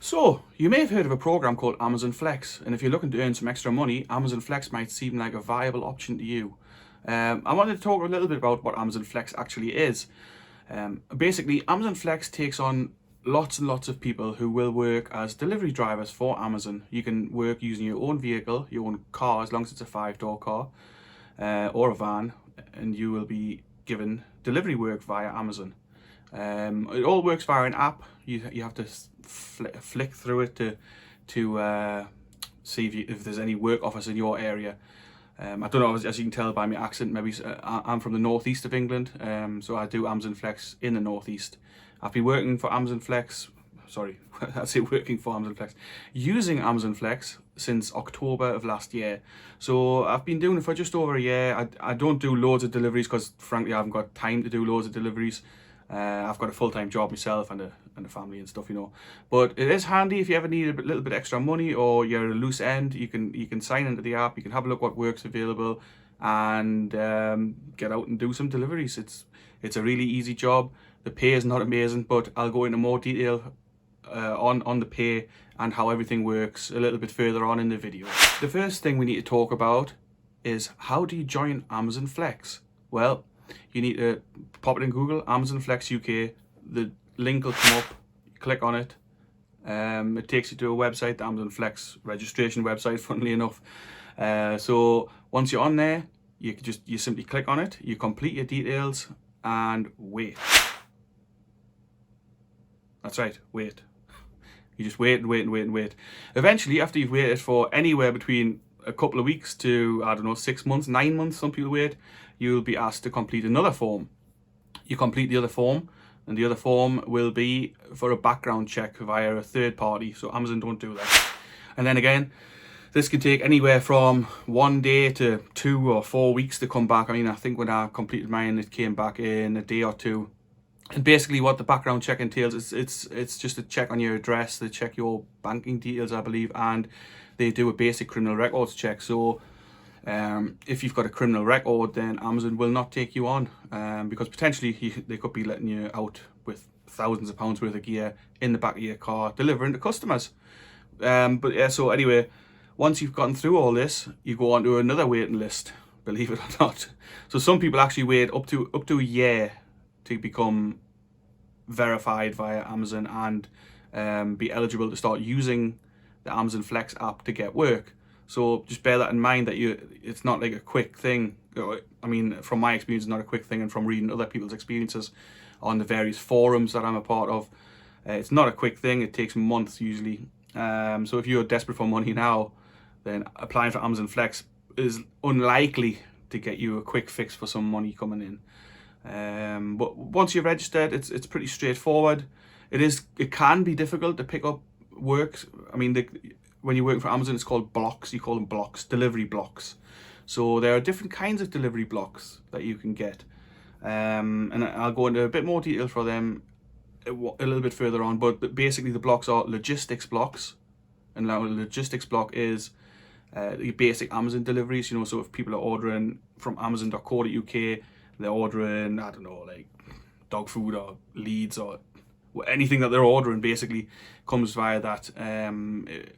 So, you may have heard of a program called Amazon Flex, and if you're looking to earn some extra money, Amazon Flex might seem like a viable option to you. I wanted to talk a little bit about what Amazon Flex actually is. Basically, Amazon Flex takes on lots and lots of people who will work as delivery drivers for Amazon. You can work using your own vehicle, your own car, as long as it's a 5-door car or a van, and you will be given delivery work via Amazon. It all works via an app. You have to flick through it to see if there's any work offers in your area. I don't know, as you can tell by my accent, maybe I'm from the northeast of England, so I do Amazon Flex in the northeast. I've been working for Amazon Flex, sorry, I say working for Amazon Flex, using Amazon Flex since October of last year. So I've been doing it for just over a year. I don't do loads of deliveries because frankly I haven't got time to do loads of deliveries. I've got a full-time job myself and a family and stuff, you know. But it is handy if you ever need a little bit extra money or you're at a loose end. You can sign into the app. You can have a look what work's available and get out and do some deliveries. It's a really easy job. The pay is not amazing, but I'll go into more detail on the pay and how everything works a little bit further on in the video. The first thing we need to talk about is how do you join Amazon Flex? Well, you need to pop it in Google, Amazon Flex UK. The link will come up, you click on it. It takes you to a website, the Amazon Flex registration website, funnily enough. So once you're on there, you simply click on it, you complete your details and wait. That's right, wait. You just wait and wait and wait and wait. Eventually, after you've waited for anywhere between a couple of weeks to, I don't know, 6 months, 9 months, some people wait, you'll be asked to complete another form. You complete the other form, and the other form will be for a background check via a third party, so Amazon don't do that. And then again, this can take anywhere from 1 day to 2 or 4 weeks to come back. I mean, I think when I completed mine, it came back in a day or two. And basically what the background check entails is it's just a check on your address, they check your banking details, I believe, and they do a basic criminal records check. So if you've got a criminal record, then Amazon will not take you on because potentially they could be letting you out with thousands of pounds worth of gear in the back of your car delivering to customers. But yeah, so anyway, once you've gotten through all this, you go on to another waiting list, believe it or not. So some people actually wait up to a year to become verified via Amazon and be eligible to start using the Amazon Flex app to get work. So just bear that in mind, that it's not like a quick thing. I mean, from my experience, it's not a quick thing, and from reading other people's experiences on the various forums that I'm a part of, it's not a quick thing. It takes months usually. So if you're desperate for money now, then applying for Amazon Flex is unlikely to get you a quick fix for some money coming in. But once you're registered, it's pretty straightforward. It can be difficult to pick up work. I mean, when you're working for Amazon, it's called blocks. You call them blocks, delivery blocks. So there are different kinds of delivery blocks that you can get, and I'll go into a bit more detail for them a little bit further on. But basically, the blocks are logistics blocks, and now a logistics block is the basic Amazon deliveries. You know, so if people are ordering from Amazon.co.uk, they're ordering, I don't know, like dog food or Leeds or anything that they're ordering basically comes via that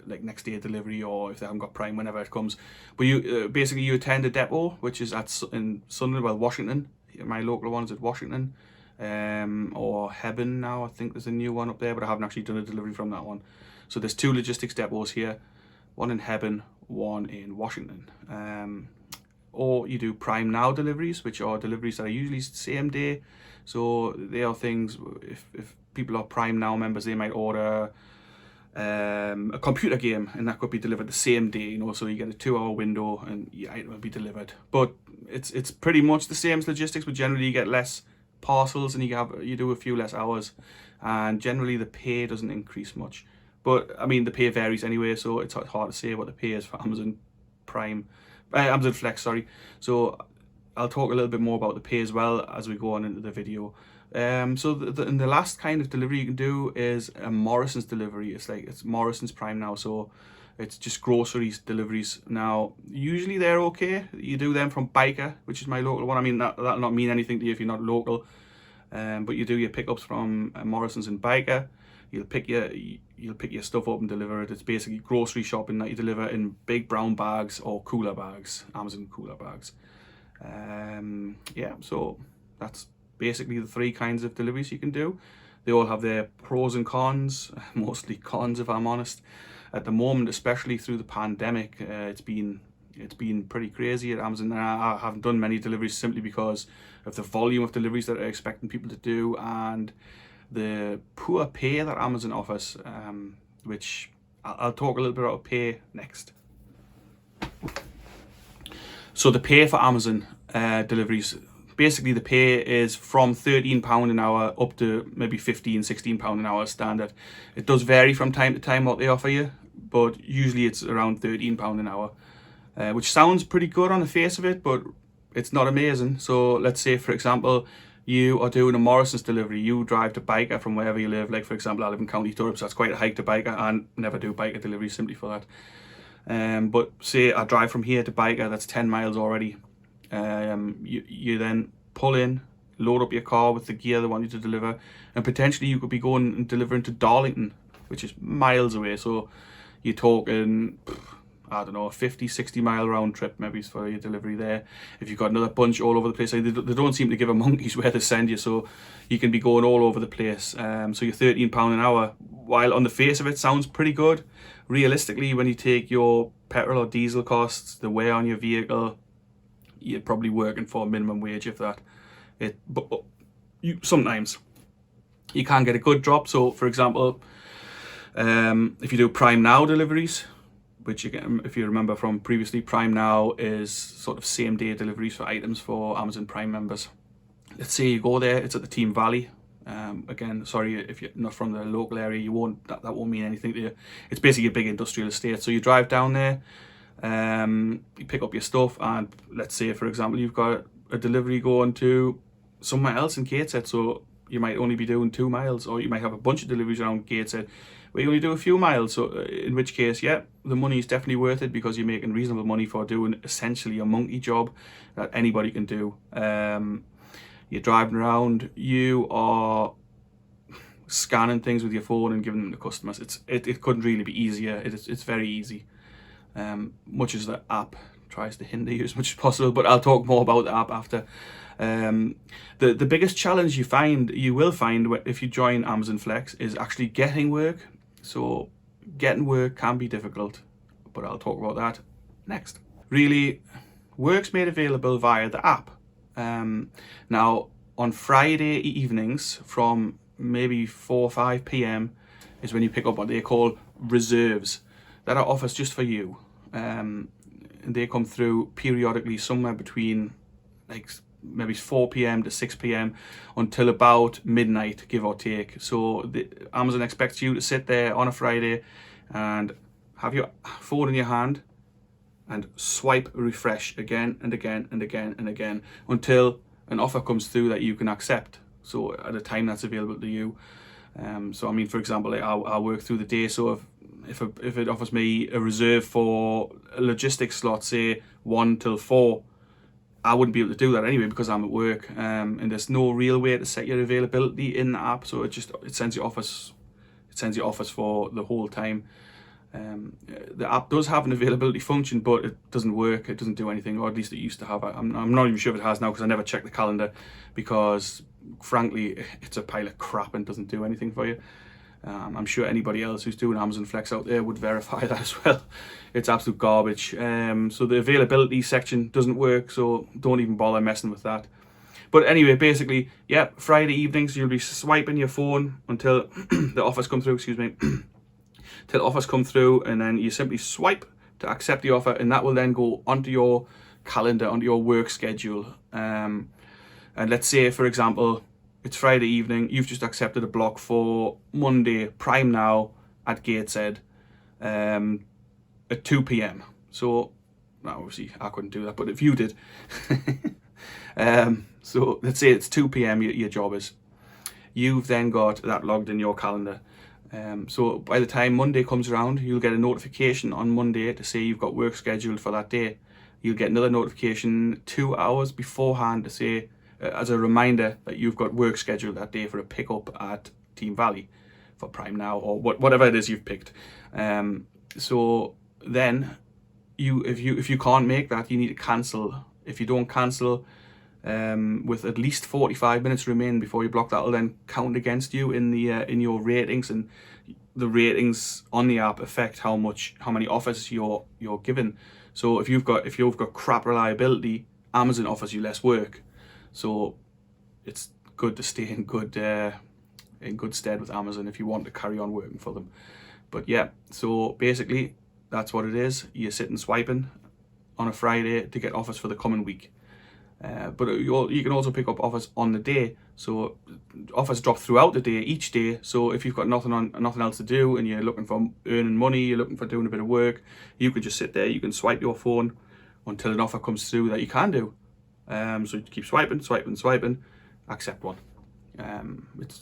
like next day delivery, or if they haven't got Prime, whenever it comes. But you basically you attend a depot which is in Sunderland, well, Washington. My local one is at Washington, or Hebburn now. I think there's a new one up there, but I haven't actually done a delivery from that one. So there's 2 logistics depots here, one in Hebburn, one in Washington. Or you do Prime Now deliveries, which are deliveries that are usually same day. So they are things, if people are Prime Now members, they might order a computer game, and that could be delivered the same day, you know, so you get a 2-hour window and your item will be delivered. But it's pretty much the same as logistics, but generally you get less parcels and you do a few less hours, and generally the pay doesn't increase much. But I mean, the pay varies anyway, so it's hard to say what the pay is for Amazon Flex, sorry. So I'll talk a little bit more about the pay as well as we go on into the video. So the last kind of delivery you can do is a Morrison's delivery. It's Morrison's Prime Now, so it's just groceries deliveries. Now usually they're okay. You do them from Byker, which is my local one. I mean, that'll not mean anything to you if you're not local, but you do your pickups from Morrison's and Byker. You'll pick your stuff up and deliver it. It's basically grocery shopping that you deliver in big brown bags or cooler bags, Amazon cooler bags. Yeah, so that's basically the 3 kinds of deliveries you can do. They all have their pros and cons, mostly cons if I'm honest. At the moment, especially through the pandemic, it's been pretty crazy at Amazon. And I haven't done many deliveries simply because of the volume of deliveries that they're expecting people to do and the poor pay that Amazon offers, which I'll talk a little bit about pay next. So the pay for Amazon deliveries, basically the pay is from £13 an hour up to maybe £15, £16 an hour standard. It does vary from time to time what they offer you, but usually it's around £13 an hour, which sounds pretty good on the face of it, but it's not amazing. So let's say, for example, you are doing a Morrison's delivery. You drive to Byker from wherever you live. Like, for example, I live in County Durham, so that's quite a hike to Byker, and never do Byker deliveries simply for that. But say I drive from here to Byker, that's 10 miles already. You then pull in, load up your car with the gear they want you to deliver, and potentially you could be going and delivering to Darlington, which is miles away. So you're talking, I don't know, a 50-60 mile round trip maybe for your delivery there. If you've got another bunch all over the place, they don't seem to give a monkey's where to send you, so you can be going all over the place. So you're £13 an hour, while on the face of it sounds pretty good. Realistically, when you take your petrol or diesel costs, the wear on your vehicle, you're probably working for a minimum wage, if that. But sometimes you can get a good drop. So for example, if you do Prime Now deliveries, which again, if you remember from previously, Prime Now is sort of same day deliveries for items for Amazon Prime members. Let's say you go there, it's at the Team Valley. Again, sorry if you're not from the local area, that won't mean anything to you. It's basically a big industrial estate. So you drive down there, you pick up your stuff, and let's say, for example, you've got a delivery going to somewhere else in Gateshead, so you might only be doing 2 miles, or you might have a bunch of deliveries around Gateshead where you only do a few miles. So in which case, yeah, the money is definitely worth it because you're making reasonable money for doing essentially a monkey job that anybody can do. You're driving around, you are scanning things with your phone and giving them to customers. It couldn't really be easier. It's very easy. Much as the app tries to hinder you as much as possible, but I'll talk more about the app after. The biggest challenge you will find if you join Amazon Flex is actually getting work. So getting work can be difficult, but I'll talk about that next. Really, work's made available via the app. Now on Friday evenings from maybe 4 or 5 p.m. is when you pick up what they call reserves that are offers just for you. And they come through periodically somewhere between like maybe 4 p.m. to 6 p.m. until about midnight, give or take. So Amazon expects you to sit there on a Friday and have your phone in your hand and swipe refresh again and again and again and again until an offer comes through that you can accept. So at a time that's available to you. So I mean, for example, I'll work through the day. So if it offers me a reserve for a logistics slot, say 1 till 4, I wouldn't be able to do that anyway because I'm at work. And there's no real way to set your availability in the app. So it sends you offers. It sends you offers for the whole time. The app does have an availability function, but it doesn't work. It doesn't do anything, or at least it used to have. I'm not even sure if it has now because I never checked the calendar because, frankly, it's a pile of crap and doesn't do anything for you. I'm sure anybody else who's doing Amazon Flex out there would verify that as well. It's absolute garbage. So the availability section doesn't work, so don't even bother messing with that. But anyway, basically, yeah, Friday evenings you'll be swiping your phone until the offers come through, excuse me. Till offers come through, and then you simply swipe to accept the offer, and that will then go onto your calendar, onto your work schedule. And let's say, for example, it's Friday evening, you've just accepted a block for Monday, Prime Now at Gateshead at 2 p.m. So, obviously, I couldn't do that, but if you did. So, let's say it's 2 p.m. your job is. You've then got that logged in your calendar. So by the time Monday comes around, you'll get a notification on Monday to say you've got work scheduled for that day. You'll get another notification 2 hours beforehand to say, as a reminder, that you've got work scheduled that day for a pickup at Team Valley. for Prime Now or whatever it is you've picked. So then if you can't make that, you need to cancel. If you don't cancel with at least 45 minutes remaining before you block, that will then count against you in the in your ratings, and the ratings on the app affect how many offers you're given. So if you've got crap reliability, Amazon offers you less work. So it's good to stay in good stead with Amazon if you want to carry on working for them. But yeah, so basically that's what it is. You're sitting swiping on a Friday to get offers for the coming week. But you can also pick up offers on the day. So offers drop throughout the day, each day. So if you've got nothing else to do and you're looking for earning money, you're looking for doing a bit of work, you can just sit there. You can swipe your phone until an offer comes through that you can do. So you keep swiping, accept one.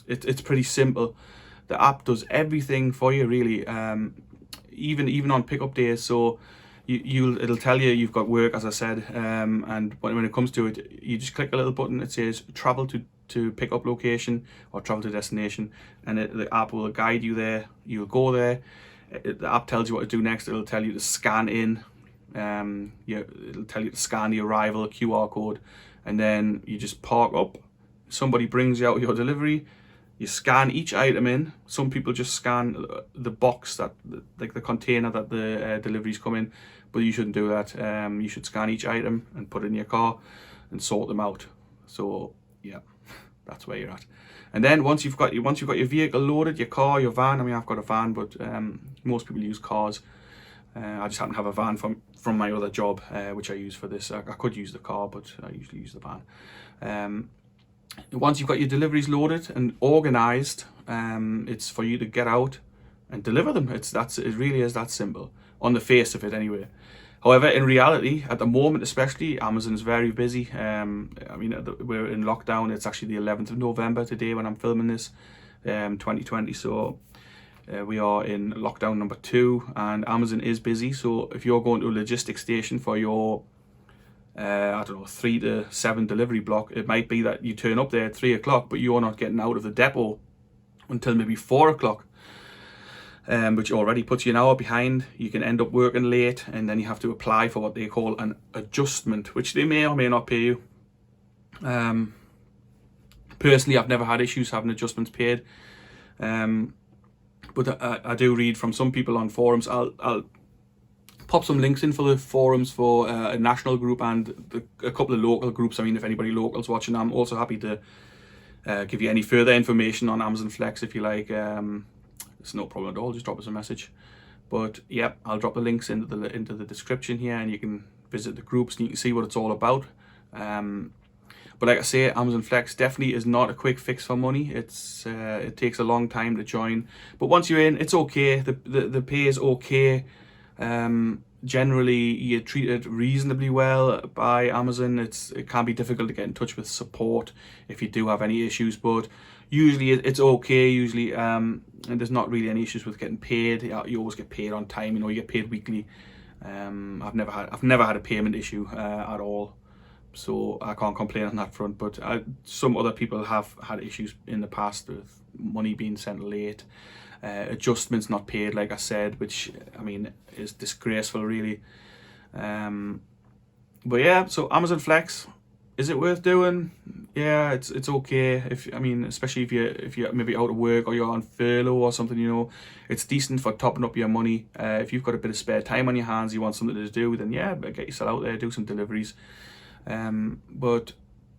It's pretty simple. The app does everything for you, really. Even on pickup days. So it'll tell you you've got work, as I said, and when it comes to it, you just click a little button. It says travel to pickup location or travel to destination, and the app will guide you there. You'll go there. The app tells you what to do next. It'll tell you to scan in. It'll tell you to scan the arrival QR code, and then you just park up. Somebody brings you out your delivery. You scan each item in. Some people just scan the box, like the container that the deliveries come in, but you shouldn't do that. You should scan each item and put it in your car and sort them out. So yeah, that's where you're at. And then once you've got your vehicle loaded, your car, your van. I mean, I've got a van, but most people use cars. I just happen to have a van from my other job, which I use for this. I could use the car, but I usually use the van. Once you've got your deliveries loaded and organized, it's for you to get out and deliver them. It really is that simple, on the face of it anyway. However, in reality, at the moment especially, Amazon is very busy. I mean, we're in lockdown. It's actually the 11th of November today when I'm filming this, 2020. So we are in lockdown number 2, and Amazon is busy. So if you're going to a logistics station for your 3 to 7 delivery block, it might be that you turn up there at 3 o'clock, but you're not getting out of the depot until maybe 4 o'clock, which already puts you an hour behind. You can end up working late, and then you have to apply for what they call an adjustment, which they may or may not pay you. Personally, I've never had issues having adjustments paid, but I do read from some people on forums. I'll pop some links in for the forums for a national group and a couple of local groups. I mean, if anybody local's watching, I'm also happy to give you any further information on Amazon Flex if you like. It's no problem at all. Just drop us a message. But yeah, I'll drop the links into the description here, and you can visit the groups and you can see what it's all about. But like I say, Amazon Flex definitely is not a quick fix for money. It takes a long time to join, but once you're in, it's okay. The pay is okay. Generally you're treated reasonably well by Amazon. It can be difficult to get in touch with support if you do have any issues, but usually it's okay. Usually and there's not really any issues with getting paid. You always get paid on time. You get paid weekly. I've never had a payment issue at all, so I can't complain on that front. But some other people have had issues in the past with money being sent late, adjustments not paid, like I said, which I mean is disgraceful, really. But yeah, so Amazon Flex, is it worth doing? Yeah, it's okay. Especially if you're maybe out of work or you're on furlough or something, it's decent for topping up your money. If you've got a bit of spare time on your hands, you want something to do, then yeah, get yourself out there, do some deliveries. But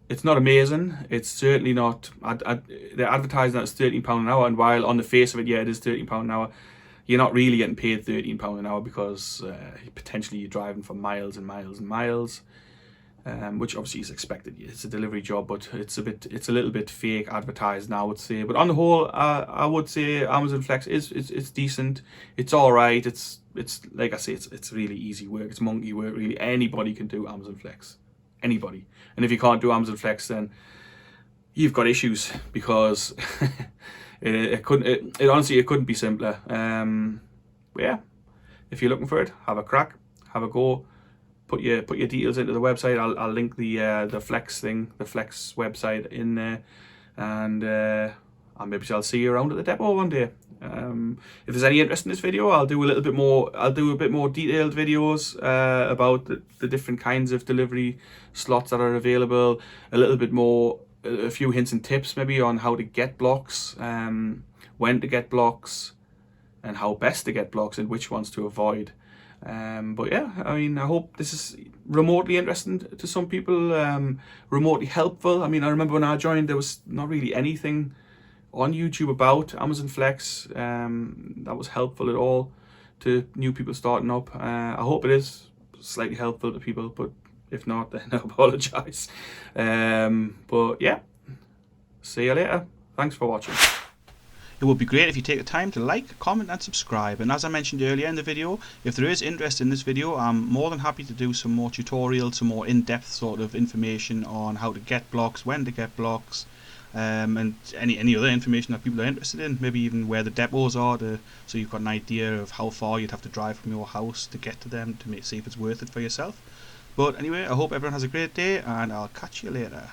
it's not amazing. It's certainly not. They're advertising that it's £13 an hour, and while on the face of it, yeah, it is £13 an hour, you're not really getting paid £13 an hour because potentially you're driving for miles and miles and miles, which obviously is expected. It's a delivery job, but it's a little bit fake advertised now, I would say. But on the whole, I would say Amazon Flex is decent. It's all right. It's like I say, it's really easy work. It's monkey work, really. Anybody can do Amazon Flex. Anybody. And if you can't do Amazon Flex, then you've got issues, because it honestly couldn't be simpler. But yeah, if you're looking for it, have a crack, have a go, put your details into the website. I'll link the Flex thing, the Flex website in there, and and maybe I'll see you around at the depot one day. If there's any interest in this video, I'll do a little bit more. I'll do a bit more detailed videos about the different kinds of delivery slots that are available. A little bit more, a few hints and tips maybe on how to get blocks, when to get blocks, and how best to get blocks and which ones to avoid. But yeah, I mean, I hope this is remotely interesting to some people, remotely helpful. I mean, I remember when I joined, there was not really anything on YouTube about Amazon Flex that was helpful at all to new people starting up. I hope it is slightly helpful to people, but if not, then I apologize. But yeah, see you later. Thanks for watching. It would be great if you take the time to like, comment and subscribe, and as I mentioned earlier in the video, if there is interest in this video, I'm more than happy to do some more tutorials, some more in-depth sort of information on how to get blocks, when to get blocks, and any other information that people are interested in, maybe even where the depots are, so you've got an idea of how far you'd have to drive from your house to get to them to see if it's worth it for yourself. But anyway, I hope everyone has a great day, and I'll catch you later.